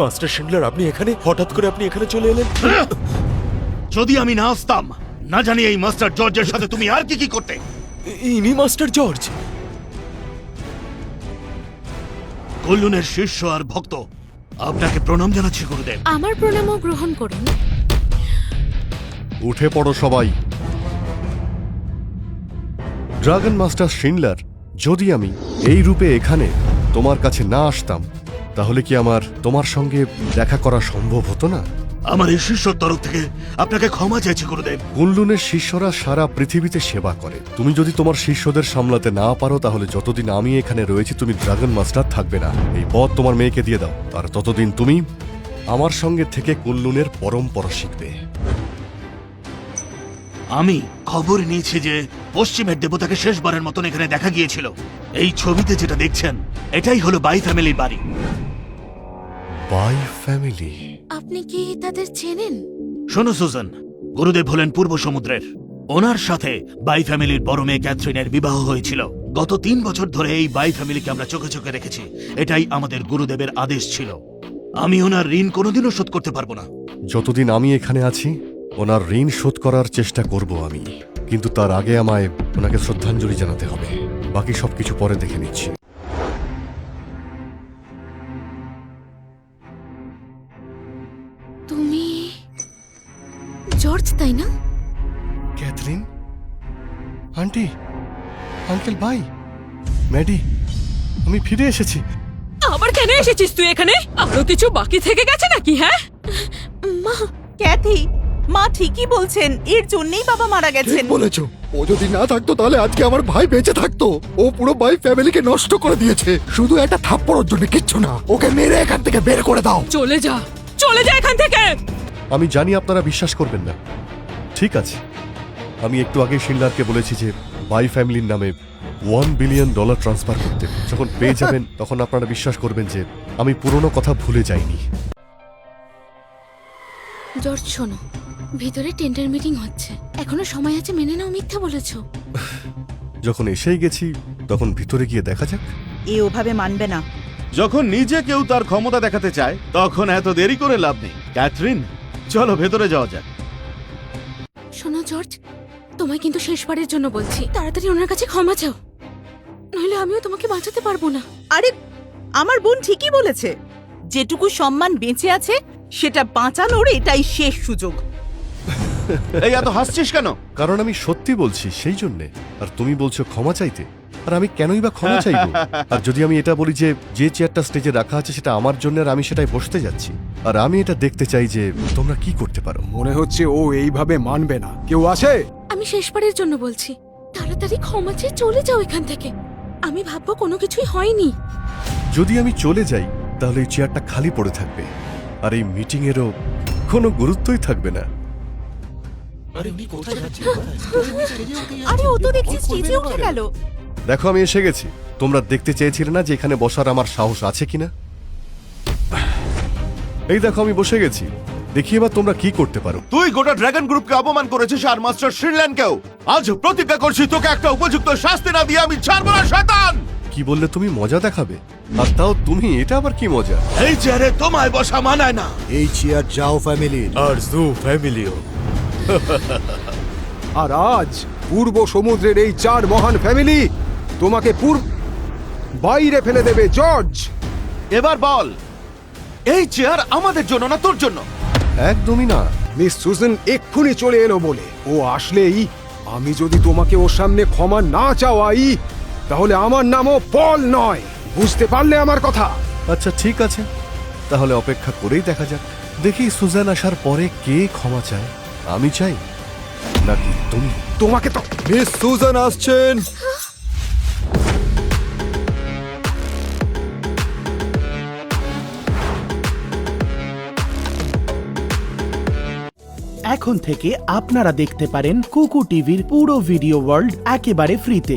Master Schindler, আপনি এখানে হঠাৎ করে আপনি এখানে চলে এলেন? যদি আমি না আসতাম, না জানি এই মাস্টার জর্জের সাথে তুমি আর কি কি করতে। ইনি মাস্টার জর্জ? কল্লুনের শিষ্য আর ভক্ত, আপনাকে প্রণাম জানাচ্ছি গুরুদেব। আমার প্রণামও গ্রহণ করুন। উঠে পড়ো সবাই। ড্রাগন মাস্টার শিন্ডলার, যদি আমি এই রূপে এখানে তোমার কাছে না আসতাম, তাহলে কি আমার তোমার সঙ্গে দেখা করা সম্ভব হতো না? আমার এই শিষ্যর তরফ থেকে আপনাকে ক্ষমা চাইছি গুরুদেব। কুনলুনের শিষ্যরা সারা পৃথিবীতে সেবা করে। তুমি যদি তোমার শিষ্যদের সামলাতে না পারো, তাহলে যতদিন আমি এখানে রয়েছি তুমি ড্রাগন মাস্টার থাকবে না। এই পদ তোমার মেয়েকে দিয়ে দাও, আর ততদিন তুমি আমার সঙ্গে থেকে কুনলুনের পরম্পরা শিখবে। আমি খবর নিয়েছি যে পশ্চিমের দেবতাকে শেষবারের মতন এখানে দেখা গিয়েছিল। এই ছবিতে যেটা দেখছেন, এটাই হলো বাই ফ্যামিলির বাড়ি। বাই ফ্যামিলি? আপনি কি তাদের চেনেন? শোনো সুজান, গুরুদেব হলেন পূর্ব সমুদ্রের। ওনার সাথে বাই ফ্যামিলির বড় মেয়ে ক্যাথরিনের বিবাহ হয়েছিল। গত 3 বছর ধরে এই বাই ফ্যামিলিকে আমরা চোখে চোখে রেখেছি। এটাই আমাদের গুরুদেবের আদেশ ছিল। আমি ওনার ঋণ কোনোদিনও শোধ করতে পারবো না। যতদিন আমি এখানে আছি ওনার ঋণ শোধ করার চেষ্টা করব আমি, কিন্তু তার আগে আমায় ওনাকে শ্রদ্ধাঞ্জলি জানাতে হবে। বাকি সবকিছু পরে দেখে নিচ্ছি। তুমি জর্জ, তাই না? ক্যাথরিন আন্টি, আঙ্কেল, ভাই, ম্যাডি, আমি ফিরে এসেছি। আবার কেন এসেছিস তুই এখানে? আরো কিছু বাকি থেকে গেছে নাকি? হ্যাঁ মা, ক্যাথি, মা ঠিকই বলছেন, এর জন্যই বাবা মারা গেছেন। বলেছো, ও যদি না থাকতো তাহলে আজকে আমার ভাই বেঁচে থাকতো। ও পুরো ভাই ফ্যামিলিকে নষ্ট করে দিয়েছে শুধু একটা থাপ্পড়ের জন্য। কিচ্ছু না, ওকে মেরে এখান থেকে বের করে দাও। চলে যা, চলে যা এখান থেকে। আমি জানি আপনারা বিশ্বাস করবেন না। ঠিক আছে, আমি একটু আগে শিন্ডলারকে বলেছি যে বাই ফ্যামিলির নামে $1 বিলিয়ন ট্রান্সফার করতে। যখন পেয়ে যাবেন তখন আপনারা বিশ্বাস করবেন যে আমি পুরনো কথা ভুলে যাইনি। জর্জ শোনো, ভিতরে টেন্ডার মিটিং হচ্ছে, এখনো সময় আছে, মেনে নাও মিথ্যা বলেছো। যখন এসেই গেছি তখন ভিতরে গিয়ে দেখা যাক। এ ওভাবে মানবে না। যখন নিজে কেউ তার ক্ষমতা দেখাতে চায় তখন এত দেরি করে লাভ নেই। ক্যাথরিন, চলো ভেতরে যাওয়া যাক। শোনো জর্জ, তোমায় কিন্তু শেষবারের জন্য বলছি, তাড়াতাড়ি ওনার কাছে ক্ষমা চাও, নইলে আমিও তোমাকে বাঁচাতে পারবো না। আরে, আমার বোন ঠিকই বলেছে, যেটুকু সম্মান বেঁচে আছে সেটা বাঁচানোর এটাই শেষ সুযোগ। এই এত হাসছিস কেন? কারণ আমি সত্যি বলছি সেই জন্যে। আর তুমি বলছো ক্ষমা চাইতে, আর আমি কেনই বা ক্ষমা চাইবো? আর যদি আমি এটা বলি যে যে চেয়ারটা স্টেজে রাখা আছে সেটা আমার জন্য, আর আমি সেটাই বসতে যাচ্ছি, আর আমি এটা দেখতে চাই যে তোমরা কি করতে পারো। মনে হচ্ছে ও এইভাবে মানবে না। কেউ আছে? আমি শেষবারের জন্য বলছি, তাড়াতাড়ি ক্ষমা চেয়ে চলে যাও এখান থেকে। আমি ভাববো কোনো কিছুই হয়নি। যদি আমি চলে যাই তাহলে এই চেয়ারটা খালি পড়ে থাকবে, আর এই মিটিং এরও কোনো গুরুত্বই থাকবে না। আরে, ও তো দেখছি স্টেজে উঠে গেল। দেখো, আমি এসে গেছি। তোমরা দেখতে চেয়েছিলে না যে এখানে বসার আমার সাহস আছে কিনা? এই দেখো, আমি বসে গেছি। দেখি এবার তোমরা কি করতে পারো। তুই গোটা ড্রাগন গ্রুপকে অপমান করেছিস, আর মাস্টার শিনল্যান্ডকেও। আজ প্রতিজ্ঞা করছি তোকে একটা উপযুক্ত শাস্তি না দিয়ে আমি ছাড়বো না, শয়তান! কি বললে তুমি? মজা দেখাবে? আর তাও তুমি? এটা আবার কি মজা? এই চেয়ারে তোমায় বসা মানায় না। এই চেয়ার যাও ফ্যামিলির। আর জু ফ্যামিলিও। আর আজ পূর্ব সমুদ্রের এই 4 মহান ফ্যামিলি তোমাকে বাইরে ফেলে দেবে। জর্জ, এবার বল, এই চেয়ার আমাদের জন্য না তোর জন্য? একদমই না। মিস সুজান এক্ষুনি চলে এলো বলে। ও আসলেই আমি যদি তোমাকে ওর সামনে ক্ষমা না চাওয়াই, তাহলে আমার নামও পল নয়। বুঝতে পারলে আমার কথা? আচ্ছা ঠিক আছে, তাহলে অপেক্ষা করেই দেখা যাক। দেখি সুজান আসার পরে কে ক্ষমা চায়। আমি চাই নাকি তুমি? তোমাকে তো মিস সুজান আসছেন। এখন থেকে আপনারা দেখতে পারেন কুকু টিভির পুরো ভিডিও ওয়ার্ল্ড একেবারে ফ্রিতে।